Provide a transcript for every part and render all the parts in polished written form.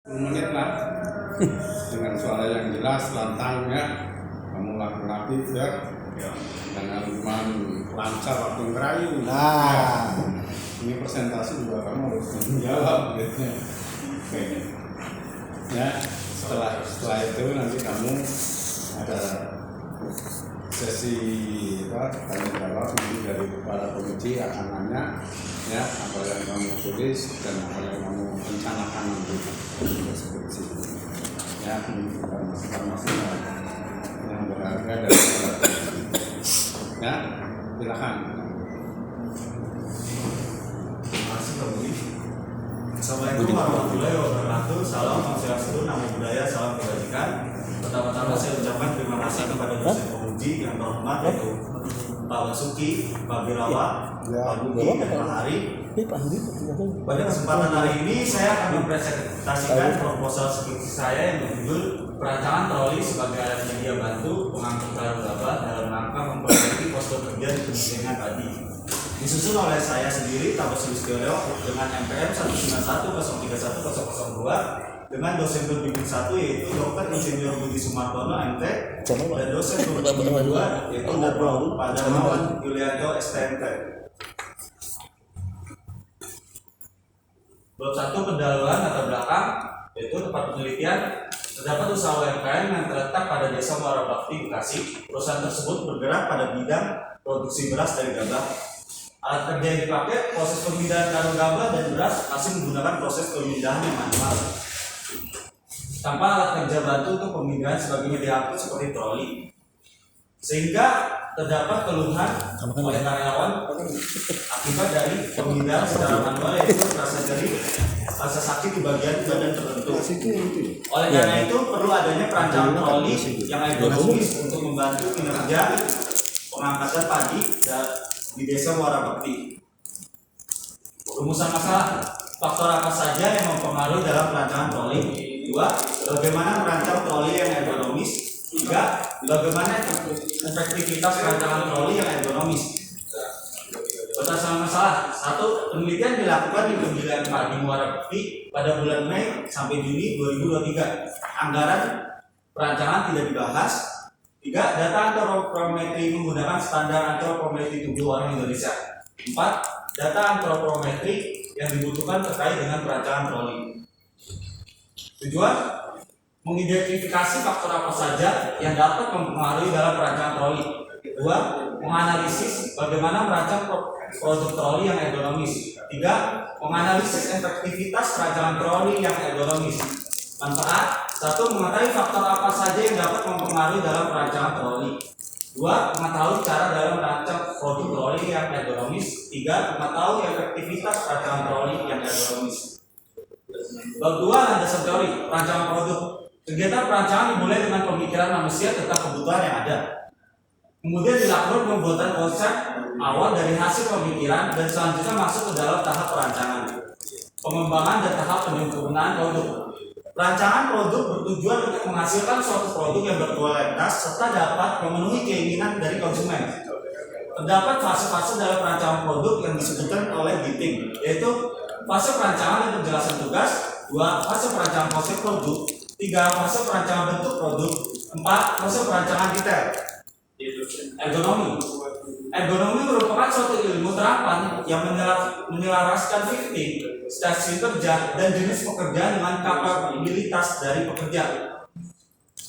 menit lah dengan suara yang jelas, lantang ya. Kamu laki-laki ya, jangan cuma lancar waktu ngerayu. Nah, ini presentasi juga kamu harus menjawab gitu. Oke. Ya, setelah itu nanti kamu ada sesi tanya jawab, nanti dari para penguji akan nanya ya apa yang kamu tulis dan apa yang kamu rencanakan nanti seperti itu ya, masing-masing yang berharga dari ya, silakan. Terima kasih Pak Budi. Assalamualaikum warahmatullahi wabarakatuh. Salam swastiastu, namo buddhaya, salam kebajikan. Pertama-tama saya ucapkan terima kasih kepada dosen penguji yang terhormat yaitu Pak Basuki, Pak Birawa, Pak Budi, dan Pak Hari. Pada kesempatan hari ini saya akan mempresentasikan proposal skripsi saya yang berjudul Perancangan Troli sebagai alat media bantu pengangkut barang gabah dalam rangka memperbaiki posko kerja di Kementerian Padi. Disusun oleh saya sendiri, Taufik Sulistyo, dengan MPM 191031002 dengan dosen pembimbing 1 yaitu Dr. Insinyur Budi Sumartono MT dan dosen pembimbing 2 yaitu Dr. Padamawan Yulianto STMT. Bab 1 pendahuluan latar belakang yaitu tempat penelitian. Terdapat usaha UMKM yang terletak pada Desa Muara Bakti, Bekasi. Perusahaan tersebut bergerak pada bidang produksi beras dari gabah. Alat kerja yang dipakai proses pemindahan karung gabah dan beras masih menggunakan proses pemindahan yang manual. Tanpa alat kerja bantu untuk pemindahan sebagai media angkut seperti troli. Sehingga terdapat keluhan oleh karyawan akibat dari pemindahan secara manual yaitu rasa nyeri, rasa sakit di bagian badan tertentu. Oleh karena itu perlu adanya perancangan troli yang ergonomis untuk membantu kinerja pengangkatan padi di Desa Muara Bakti. Rumusan masalah, faktor apa saja yang mempengaruhi dalam perancangan troli? 2. Bagaimana merancang troli yang ergonomis? 3. Bagaimana efektivitas perancangan troli yang ergonomis? Berdasarkan masalah, 1. Penelitian dilakukan di Kementerian Padi Muara Bakti pada bulan Mei sampai Juni 2023. Anggaran perancangan tidak dibahas. 3. Data antropometri menggunakan standar antropometri tubuh orang Indonesia. 4. Data antropometri yang dibutuhkan terkait dengan perancangan troli. Tujuan mengidentifikasi faktor apa saja yang dapat mempengaruhi dalam perancangan troli. 2. Menganalisis bagaimana merancang produk troli yang ergonomis. 3. Menganalisis efektivitas perancangan troli yang ergonomis. Manfaat: 1. Mengetahui faktor apa saja yang dapat mempengaruhi dalam perancangan troli. 2. Mengetahui cara dalam merancang produk troli yang ergonomis. 3. Mengetahui efektivitas perancangan troli yang ergonomis. Bab 2 landasan teori perancangan produk. Kegiatan perancangan dimulai dengan pemikiran manusia tentang kebutuhan yang ada. Kemudian dilakukan pembuatan konsep awal dari hasil pemikiran dan selanjutnya masuk ke dalam tahap perancangan, pengembangan dan tahap penyempurnaan produk. Perancangan produk bertujuan untuk menghasilkan suatu produk yang berkualitas serta dapat memenuhi keinginan dari konsumen. Terdapat fase-fase dalam perancangan produk yang disebutkan oleh Gitting, yaitu fase perancangan dan penjelasan tugas, 2. Fase perancangan konsep produk, 3. Fase perancangan bentuk produk, 4. Fase perancangan detail. Ergonomi. Ergonomi merupakan suatu ilmu terapan yang menyelaraskan shifting, stasiun kerja, dan jenis pekerjaan dengan kapabilitas dari pekerja.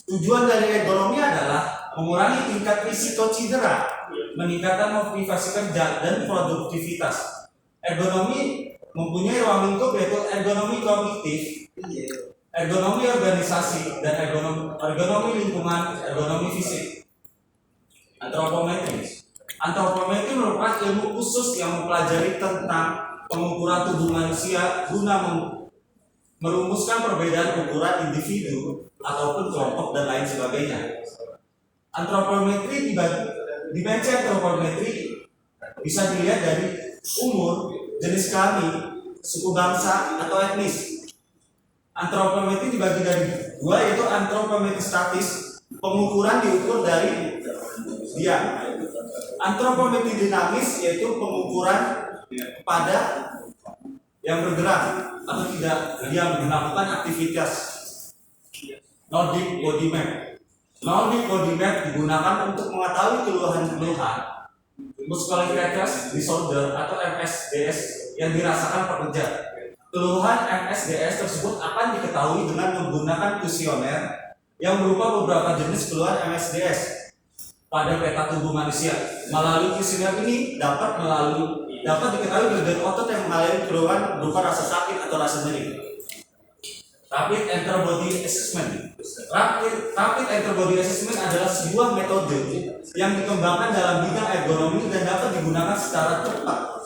Tujuan dari ergonomi adalah mengurangi tingkat risiko cedera, meningkatkan motivasi kerja, dan produktivitas. Ergonomi mempunyai ruang lingkup yaitu ergonomi kognitif, ergonomi organisasi, dan ergonomi lingkungan, ergonomi fisik. Antropometri. Antropometri merupakan ilmu khusus yang mempelajari tentang pengukuran tubuh manusia guna merumuskan perbedaan ukuran individu ataupun kelompok dan lain sebagainya. Antropometri dimensi antropometri bisa dilihat dari umur, jenis kelamin, suku bangsa atau etnis. Antropometri dibagi dari 2 yaitu antropometri statis, pengukuran diukur dari dia. Antropometri dinamis yaitu pengukuran pada yang bergerak atau tidak diam melakukan aktivitas. Nordic Body Map. Nordic Body Map digunakan untuk mengetahui keluhan-keluhan musculoskeletal disorder atau MSDS yang dirasakan pekerja. Keluhan MSDS tersebut akan diketahui dengan menggunakan kuesioner yang berupa beberapa jenis keluhan MSDS pada peta tubuh manusia. Melalui kuesioner ini dapat diketahui bagian otot yang mengalami keluhan berupa rasa sakit atau rasa nyeri. Rapid Interbody Assessment. Rapid Interbody Assessment adalah sebuah metode yang dikembangkan dalam bidang ergonomi dan dapat digunakan secara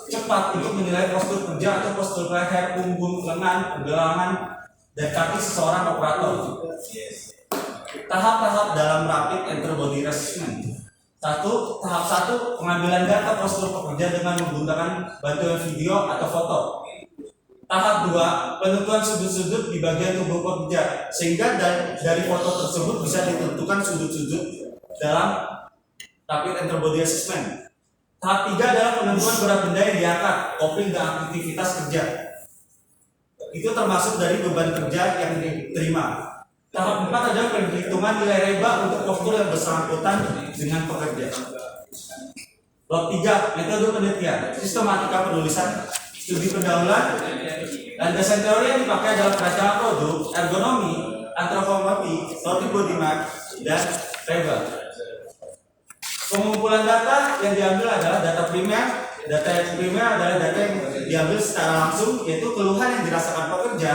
cepat untuk menilai postur kerja atau postur leher, punggung, lengan, pergelangan, dan kaki seseorang operator. Tahap-tahap dalam Rapid Interbody Assessment. Tahap 1, pengambilan data postur pekerja dengan menggunakan bantuan video atau foto. Tahap 2, penentuan sudut-sudut di bagian tubuh pekerja, sehingga dari foto tersebut bisa ditentukan sudut-sudut dalam Rapid Interbody Assessment. Tahap 3 adalah penentuan berat benda yang diangkat, coping dan aktivitas kerja. Itu termasuk dari beban kerja yang diterima. Tahap 4 adalah perhitungan nilai reba untuk postur yang bersangkutan dengan pekerja. Lot 3, metode penelitian, sistematika penulisan, studi pendahuluan, dan desain teori yang dipakai adalah perancangan produk, ergonomi, antropometri, Nordic Body Map, dan reba. Pengumpulan data yang diambil adalah data primer. Data yang primer adalah data yang diambil secara langsung, yaitu keluhan yang dirasakan pekerja,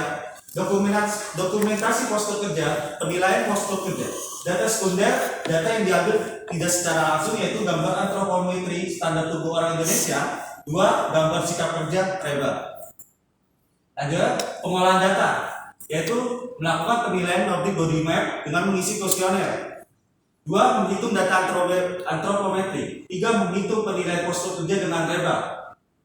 dokumentasi postur kerja, penilaian postur kerja. Data sekunder, data yang diambil tidak secara langsung, yaitu gambar antropometri standar tubuh orang Indonesia. 2, gambar sikap kerja, reba. Lanjut, pengolahan data, yaitu melakukan penilaian Nordic Body Map dengan mengisi kuesioner. 2, menghitung data antropometri. 3, menghitung penilaian postur kerja dengan reba.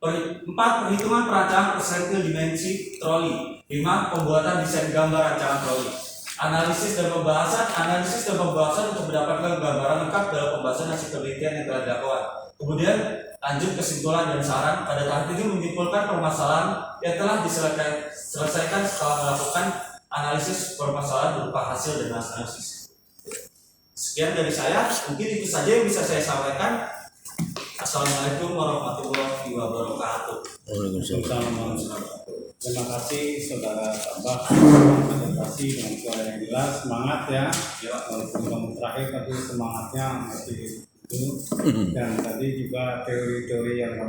4, perhitungan perancangan persentil dimensi troli. 5, pembuatan desain gambar rancangan troli. Analisis dan pembahasan untuk mendapatkan gambaran lengkap dalam pembahasan hasil penelitian yang telah dilakukan. Kemudian lanjut kesimpulan dan saran. Pada tahap ini menyimpulkan permasalahan yang telah diselesaikan setelah melakukan analisis permasalahan berupa hasil dan analisis. Sekian dari saya, mungkin itu saja yang bisa saya sampaikan. Assalamualaikum warahmatullahi wabarakatuh. Waalaikumsalam. Terima kasih saudara Tambah, presentasi dengan suara yang jelas, semangat ya. Walaupun terakhir tadi semangatnya masih itu, dan tadi juga teori-teori yang